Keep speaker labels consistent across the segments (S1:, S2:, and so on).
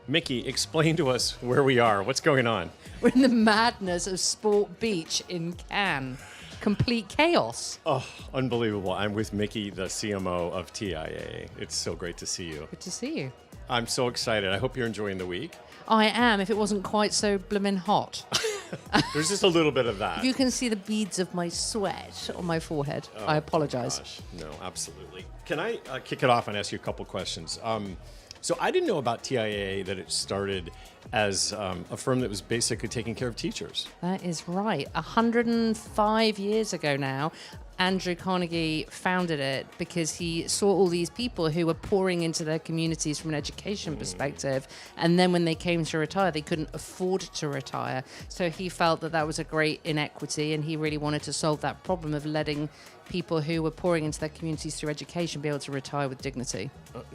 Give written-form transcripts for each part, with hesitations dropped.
S1: Micky, explain to us where we are. What's going on?
S2: We're in the madness of Sport Beach in Cannes. Complete chaos.
S1: Oh, unbelievable. I'm with Micky, the CMO of TIAA. It's so great to see you.
S2: Good to see you.
S1: I'm so excited. I hope you're enjoying the week.
S2: I am, if it wasn't quite so blimmin' hot.
S1: There's just a little bit of that.
S2: You can see the beads of my sweat on my forehead. I apologize.
S1: Gosh. No, absolutely. Can I kick it off and ask you a couple questions? So I didn't know about TIAA that it started as a firm that was basically taking care of teachers.
S2: That is right. 105 years ago now, Andrew Carnegie founded it because he saw all these people who were pouring into their communities from an education perspective. And then when they came to retire, they couldn't afford to retire. So he felt that that was a great inequity, and he really wanted to solve that problem of letting people who were pouring into their communities through education be able to retire with dignity.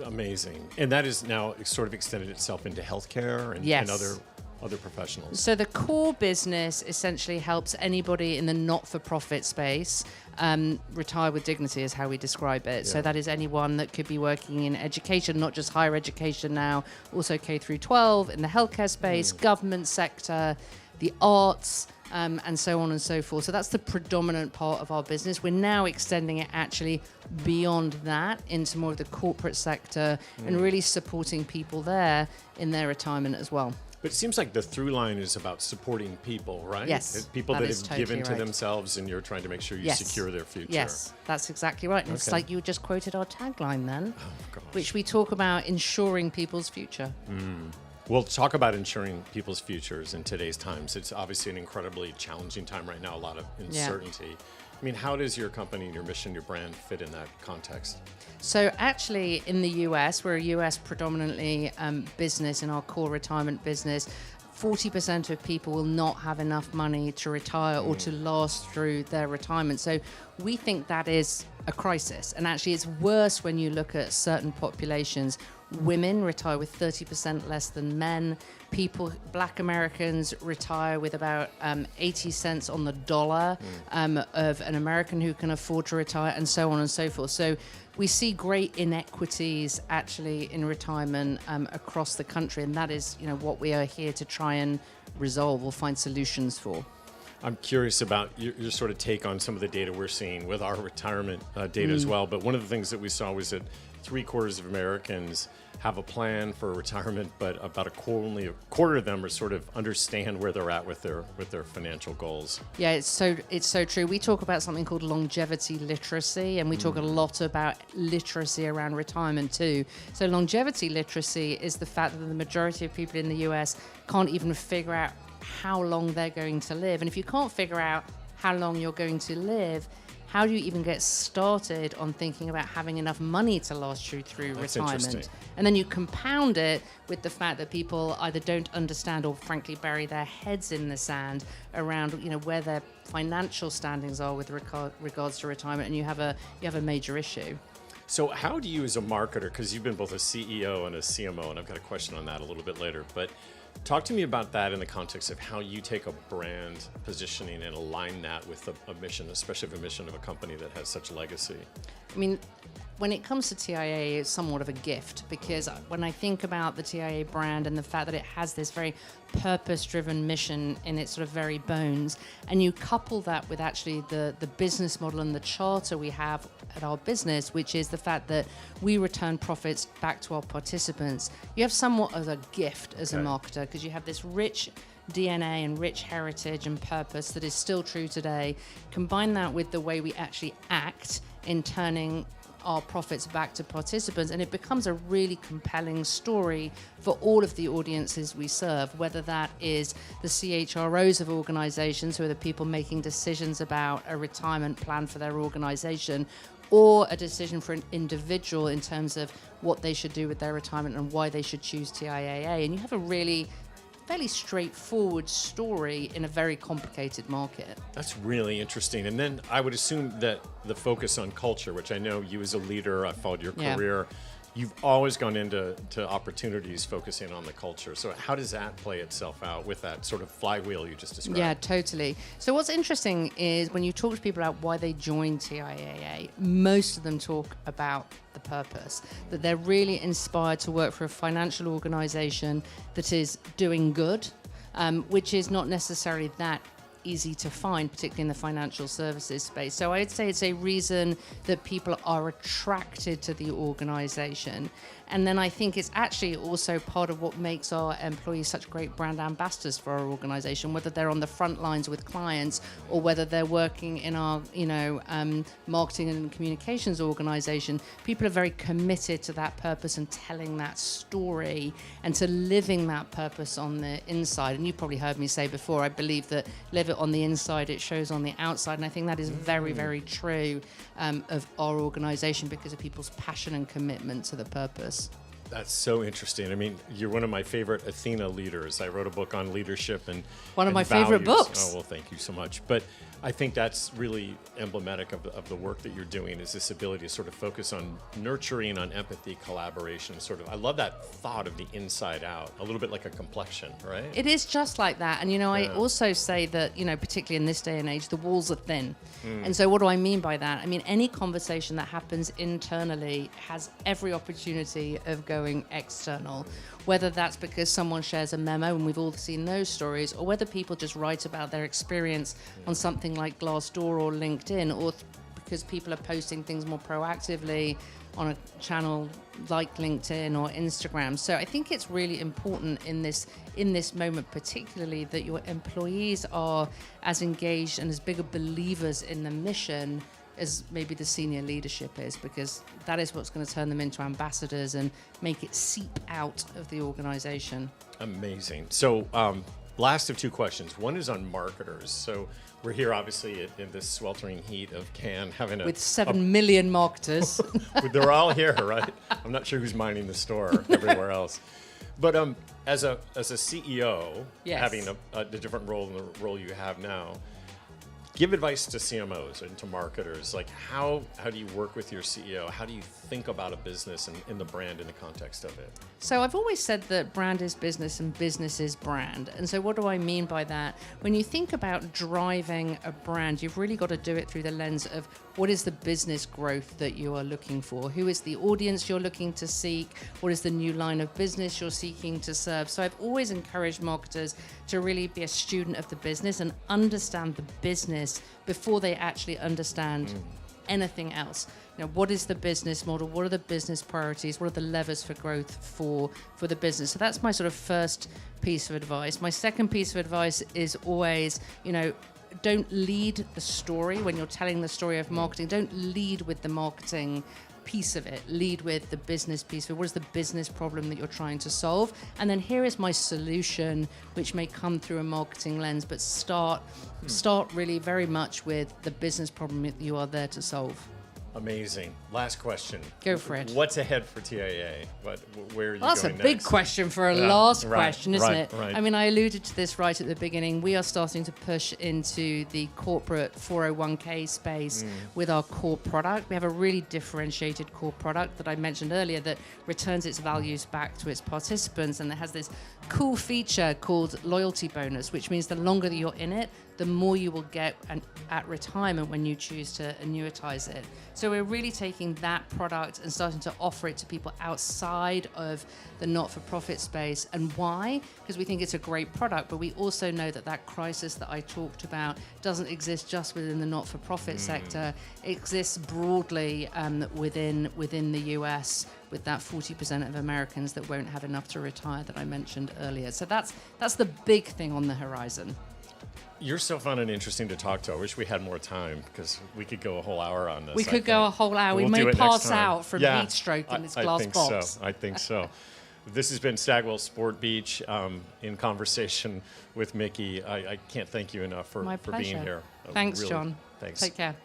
S1: Amazing. And that is now sort of extended itself into healthcare and,
S2: Yes.
S1: and other professionals.
S2: So the core business essentially helps anybody in the not-for-profit space retire with dignity is how we describe it.
S1: Yeah.
S2: So that is anyone that could be working in education, not just higher education now, also K through 12, in the healthcare space, government sector, the arts, and so on and so forth. So that's the predominant part of our business. We're now extending it actually beyond that into more of the corporate sector and really supporting people there in their retirement as well.
S1: But it seems like the through line is about supporting people, right?
S2: Yes,
S1: People
S2: that
S1: that
S2: is
S1: have
S2: totally
S1: given to
S2: right.
S1: themselves, and you're trying to make sure you
S2: Yes.
S1: secure their future.
S2: Yes, that's exactly right. And it's
S1: Okay.
S2: like you just quoted our tagline then,
S1: gosh.
S2: which we talk about ensuring people's future.
S1: We'll talk about ensuring people's futures in today's times. It's obviously an incredibly challenging time right now, a lot of uncertainty. I mean, how does your company, your mission, your brand fit in that context?
S2: So actually in the US, we're a US predominantly business in our core retirement business. 40% of people will not have enough money to retire or to last through their retirement. So we think that is a crisis. And actually it's worse when you look at certain populations. Women retire with 30% less than men. Black Americans retire with about 80 cents on the dollar of an American who can afford to retire, and so on and so forth. So we see great inequities actually in retirement across the country, and that is, what we are here to try and resolve or find solutions for.
S1: I'm curious about your sort of take on some of the data we're seeing with our retirement data as well. But one of the things that we saw was that 3/4 of Americans have a plan for retirement, but about only a quarter of them are sort of understand where they're at with their financial goals.
S2: Yeah, it's so true. We talk about something called longevity literacy, and we talk a lot about literacy around retirement too. So longevity literacy is the fact that the majority of people in the US can't even figure out how long they're going to live. And if you can't figure out how long you're going to live, how do you even get started on thinking about having enough money to last you through
S1: That's
S2: retirement?
S1: interesting.
S2: And then you compound it with the fact that people either don't understand or frankly bury their heads in the sand around where their financial standings are with regards to retirement, and you have a major issue.
S1: So how do you as a marketer, because you've been both a CEO and a CMO, and I've got a question on that a little bit later, but talk to me about that in the context of how you take a brand positioning and align that with a mission, especially a mission of a company that has such legacy.
S2: I mean, when it comes to TIAA, it's somewhat of a gift, because when I think about the TIAA brand and the fact that it has this very purpose-driven mission in its sort of very bones, and you couple that with actually the business model and the charter we have at our business, which is the fact that we return profits back to our participants, you have somewhat of a gift as a marketer, because you have this rich DNA and rich heritage and purpose that is still true today. Combine that with the way we actually act in turning our profits back to participants, and it becomes a really compelling story for all of the audiences we serve, whether that is the CHROs of organizations, who are the people making decisions about a retirement plan for their organization, or a decision for an individual in terms of what they should do with their retirement and why they should choose TIAA. And you have a really fairly straightforward story in a very complicated market.
S1: That's really interesting. And then I would assume that the focus on culture, which I know you as a leader, I followed your career, you've always gone into opportunities focusing on the culture. So how does that play itself out with that sort of flywheel you just described?
S2: Yeah, totally. So what's interesting is when you talk to people about why they joined TIAA, most of them talk about the purpose, that they're really inspired to work for a financial organization that is doing good, which is not necessarily that easy to find, particularly in the financial services space. So I'd say it's a reason that people are attracted to the organization. And then I think it's actually also part of what makes our employees such great brand ambassadors for our organization, whether they're on the front lines with clients or whether they're working in our, marketing and communications organization. People are very committed to that purpose and telling that story and to living that purpose on the inside. And you've probably heard me say before, I believe that live it on the inside, it shows on the outside. And I think that is very, very true of our organization because of people's passion and commitment to the purpose.
S1: That's so interesting. I mean, you're one of my favorite Athena leaders. I wrote a book on leadership and
S2: one of my
S1: values.
S2: favorite books.
S1: Oh, well, thank you so much. But I think that's really emblematic of the work that you're doing, is this ability to sort of focus on nurturing, on empathy, collaboration. Sort of, I love that thought of the inside out, a little bit like a complexion, right?
S2: It is just like that. And, I also say that, particularly in this day and age, the walls are thin. And so what do I mean by that? I mean, any conversation that happens internally has every opportunity of going external, whether that's because someone shares a memo, and we've all seen those stories, or whether people just write about their experience on something like Glassdoor or LinkedIn, or because people are posting things more proactively on a channel like LinkedIn or Instagram. So I think it's really important in this moment, particularly, that your employees are as engaged and as big of believers in the mission as maybe the senior leadership is, because that is what's going to turn them into ambassadors and make it seep out of the organization.
S1: Amazing. So last of two questions. One is on marketers. So we're here obviously in this sweltering heat of Cannes having
S2: with 7 million marketers.
S1: They're all here, right? I'm not sure who's minding the store everywhere else. But as a CEO,
S2: yes,
S1: having a different role than the role you have now, give advice to CMOs and to marketers. Like how do you work with your CEO? How do you think about a business and in the brand in the context of it?
S2: So I've always said that brand is business and business is brand. And so what do I mean by that? When you think about driving a brand, you've really got to do it through the lens of what is the business growth that you are looking for? Who is the audience you're looking to seek? What is the new line of business you're seeking to serve? So I've always encouraged marketers to really be a student of the business and understand the business before they actually understand anything else. What is the business model? What are the business priorities? What are the levers for growth for the business? So that's my sort of first piece of advice. My second piece of advice is always, don't lead the story when you're telling the story of marketing. Don't lead with the marketing piece of it. Lead with the business piece of it. What is the business problem that you're trying to solve? And then here is my solution, which may come through a marketing lens, but start really very much with the business problem that you are there to solve.
S1: Amazing. Last question.
S2: Go for it.
S1: What's ahead for TIAA? Where are you going next?
S2: That's a big question for a last question, isn't it?
S1: Right.
S2: I mean, I alluded to this right at the beginning. We are starting to push into the corporate 401k space with our core product. We have a really differentiated core product that I mentioned earlier that returns its values back to its participants, and it has this cool feature called loyalty bonus, which means the longer that you're in it, the more you will get at retirement when you choose to annuitize it. So we're really taking that product and starting to offer it to people outside of the not-for-profit space. And why? Because we think it's a great product, but we also know that crisis that I talked about doesn't exist just within the not-for-profit sector. It exists broadly within the US, with that 40% of Americans that won't have enough to retire that I mentioned earlier. So that's the big thing on the horizon.
S1: You're so fun and interesting to talk to. I wish we had more time because we could go a whole hour on this.
S2: We could go a whole hour. We may pass out from heat stroke in this glass box.
S1: I think so. This has been Stagwell Sport Beach in conversation with Micky. I can't thank you enough for being here.
S2: Thanks,
S1: really,
S2: John.
S1: Thanks.
S2: Take care.